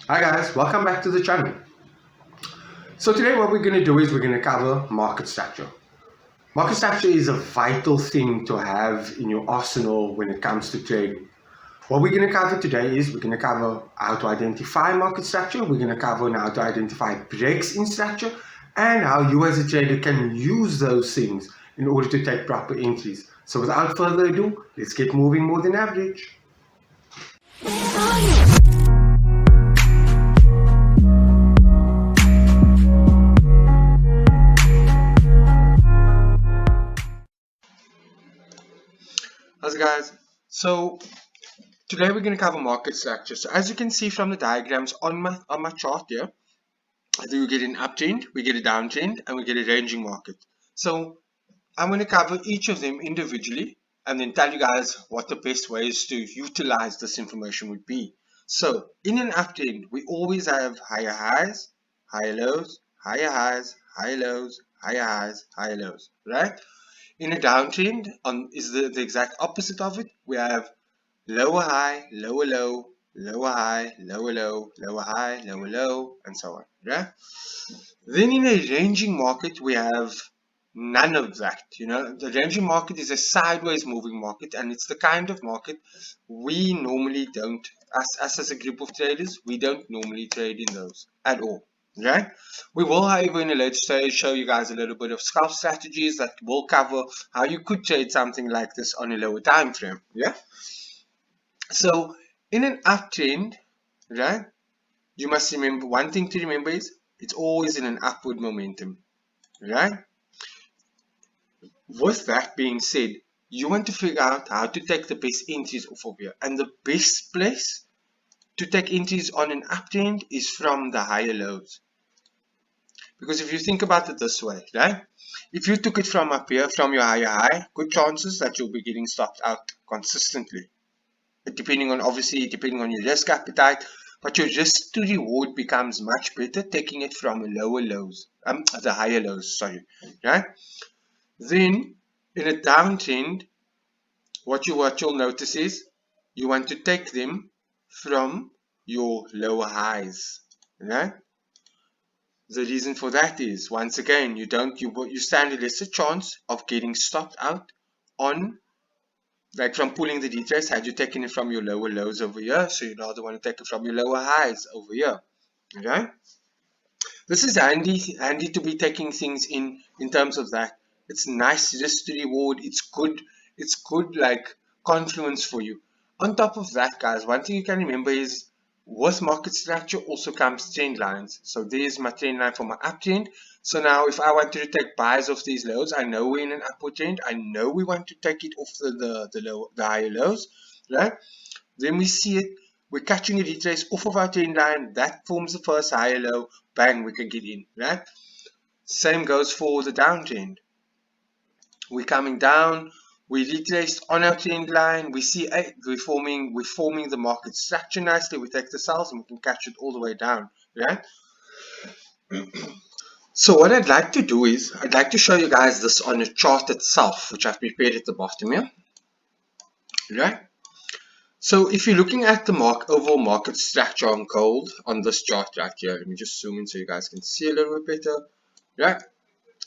Hi guys, welcome back to the channel. So today what we're going to do is we're going to cover market structure. Market structure is a vital thing to have in your arsenal when it comes to trading. What we're going to cover today is we're going to cover how to identify market structure, we're going to cover how to identify breaks in structure, and how you as a trader can use those things in order to take proper entries. So without further ado, let's get moving more than average. How's it guys? So today we're going to cover market structure. So as you can see from the diagrams on my chart here, we get an uptrend, we get a downtrend, and we get a ranging market. So I'm going to cover each of them individually and then tell you guys what the best ways to utilize this information would be. So in an uptrend, we always have higher highs, higher lows, higher highs, higher lows, higher highs, higher lows, right? In a downtrend, is the exact opposite of it. We have lower high, lower low, lower high, lower low, lower high, lower low, and so on. Yeah. Then in a ranging market, we have none of that. The ranging market is a sideways moving market, and it's the kind of market we normally don't, us as a group of traders, we don't normally trade in those at all. Right? We will, however, in a later stage show you guys a little bit of scalp strategies that will cover how you could trade something like this on a lower time frame. Yeah. So in an uptrend, right, you must remember one thing to remember is it's always in an upward momentum, right? With that being said, you want to figure out how to take the best entries off of here. And the best place to take entries on an uptrend is from the higher lows. Because if you think about it this way, right? If you took it from up here, from your higher high, good chances that you'll be getting stopped out consistently. Depending on your risk appetite, but your risk to reward becomes much better taking it from the higher lows, sorry, right? Then in a downtrend, what you'll notice is you want to take them from your lower highs, right? The reason for that is, once again, you stand a lesser chance of getting stopped out on, like, from pulling the retrace had you taken it from your lower lows over here, so you rather want to take it from your lower highs over here. Okay? This is handy to be taking things in terms of that. It's nice risk to reward. It's good like confluence for you. On top of that, guys, one thing you can remember is with market structure also comes trend lines. So there's my trend line for my uptrend. So now if I want to take buys off these lows, I know we're in an upward trend. I know we want to take it off the higher lows, right? Then we see it, we're catching a retrace off of our trend line, that forms the first higher low, bang, we can get in, right? Same goes for the downtrend. We're coming down, we retraced on our trend line, we see we're forming the market structure nicely, we take the sells and we can catch it all the way down, right? So what I'd like to do is, I'd like to show you guys this on a chart itself, which I've prepared at the bottom here, right? So if you're looking at the overall market structure on gold on this chart right here, let me just zoom in so you guys can see a little bit better. Right.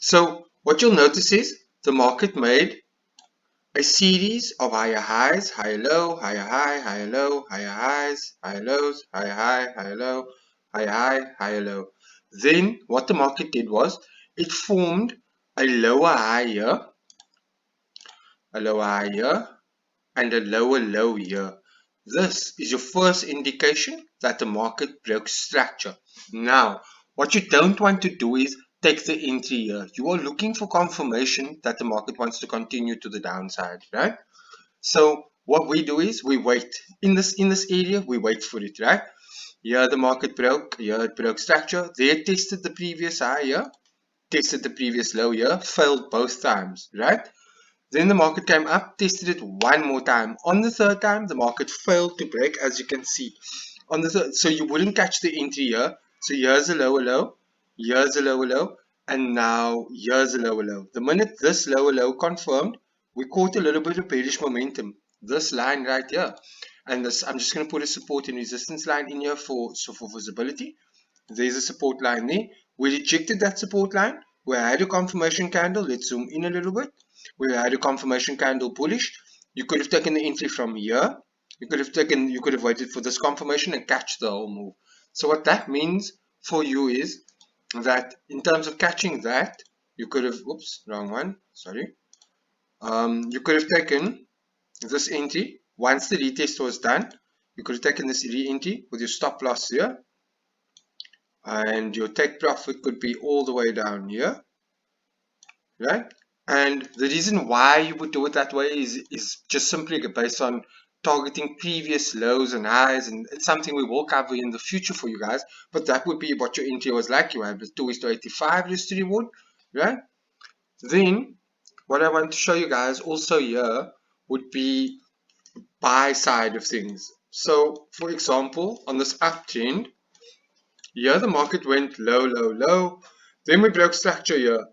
So what you'll notice is the market made a series of higher highs, higher low, higher high, higher low, higher highs, higher lows, higher high, higher low, higher high, higher low. Then what the market did was it formed a lower high here, a lower high here, and a lower low here. This is your first indication that the market broke structure. Now, what you don't want to do is take the entry here. You are looking for confirmation that the market wants to continue to the downside, right? So what we do is we wait. In this area, we wait for it, right? Here the market broke, here it broke structure. There it tested the previous high here, tested the previous low here, failed both times, right? Then the market came up, tested it one more time. On the third time, the market failed to break, as you can see. On the third, so you wouldn't catch the entry here. So here's a lower low, here's a lower low, and now here's a lower low. The minute this lower low confirmed, we caught a little bit of bearish momentum. This line right here. and this, I'm just going to put a support and resistance line in here for visibility. There's a support line there. We rejected that support line. We had a confirmation candle. Let's zoom in a little bit. We had a confirmation candle bullish. You could have taken the entry from here. You could have waited for this confirmation and catch the whole move. So what that means for you is that in terms of catching that, you could have, oops, wrong one, sorry. You could have taken this entry. Once the retest was done, you could have taken this re-entry with your stop loss here, and your take profit could be all the way down here, right? And the reason why you would do it that way is just simply based on targeting previous lows and highs, and it's something we will cover in the future for you guys. But that would be what your entry was like. You have the 2:85 risk to reward, right? Then what I want to show you guys also here would be buy side of things. So for example, on this uptrend here, the market went low, low, low. Then we broke structure here,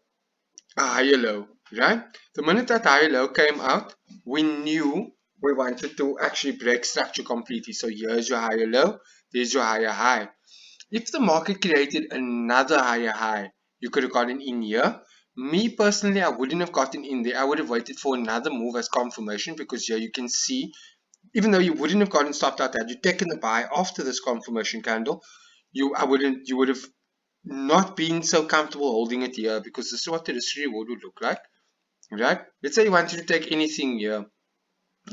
a higher low, right? The minute that higher low came out, we knew we wanted to actually break structure completely. So here's your higher low, there's your higher high. If the market created another higher high, you could have gotten in here. Me personally, I wouldn't have gotten in there. I would have waited for another move as confirmation, because here you can see, even though you wouldn't have gotten stopped out had you taken the buy after this confirmation candle, you would have not been so comfortable holding it here, because this is what the risk reward would look like, right? Let's say you wanted to take anything here,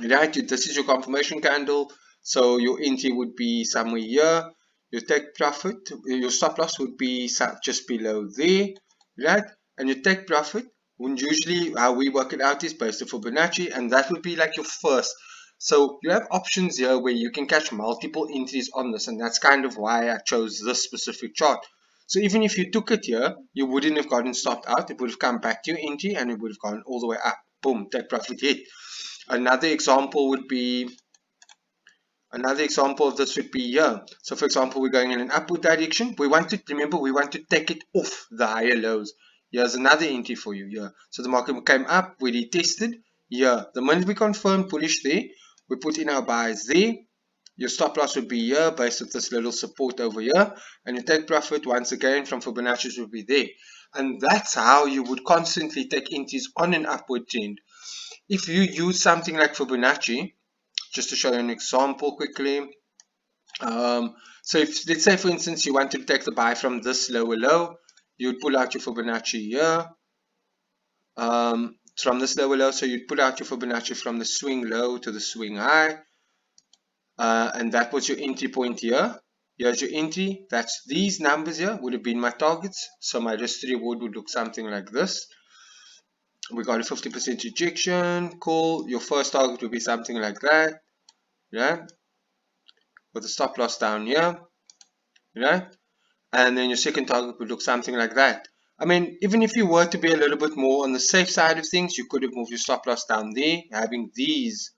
right? This is your confirmation candle, so your entry would be somewhere here. Your take profit, your stop loss would be just below there, right? And your take profit, when usually how we work it out is based on Fibonacci, and that would be like your first. So you have options here where you can catch multiple entries on this, and that's kind of why I chose this specific chart. So even if you took it here, you wouldn't have gotten stopped out. It would have come back to your entry and it would have gone all the way up. Boom, take profit hit. Another example of this would be here. So for example, we're going in an upward direction. Remember, we want to take it off the higher lows. Here's another entry for you here. So the market came up, we retested here. The minute we confirmed bullish there, we put in our buys there. Your stop loss would be here based on this little support over here. And your take profit, once again, from Fibonacci would be there. And that's how you would constantly take entries on an upward trend. If you use something like Fibonacci, just to show you an example quickly. So if, let's say for instance, you want to take the buy from this lower low, you would pull out your Fibonacci here. From this lower low, so you'd pull out your Fibonacci from the swing low to the swing high. And that was your entry point here. Here's your entry. That's these numbers here would have been my targets. So my risk to reward would look something like this. We got a 50% rejection. Cool. Your first target would be something like that. Yeah. With the stop loss down here. Yeah. And then your second target would look something like that. I mean, even if you were to be a little bit more on the safe side of things, you could have moved your stop loss down there, having these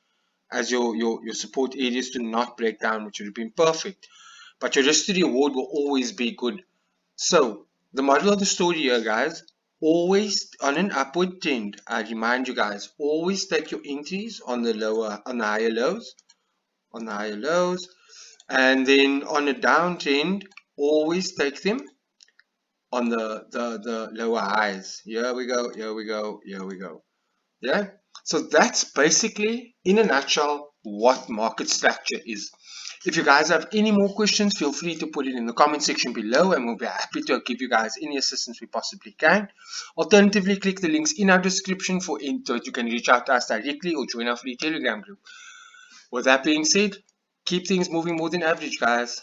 as your support areas to not break down, which would have been perfect. But your risk to reward will always be good. So the model of the story here, guys, always on an upward trend, I remind you guys, always take your entries on the higher lows, and then on a downtrend, always take them on the lower highs. Here we go. Yeah. So that's basically, in a nutshell, what market structure is. If you guys have any more questions, feel free to put it in the comment section below and we'll be happy to give you guys any assistance we possibly can. Alternatively, click the links in our description so you can reach out to us directly or join our free Telegram group. With that being said, keep things moving more than average, guys.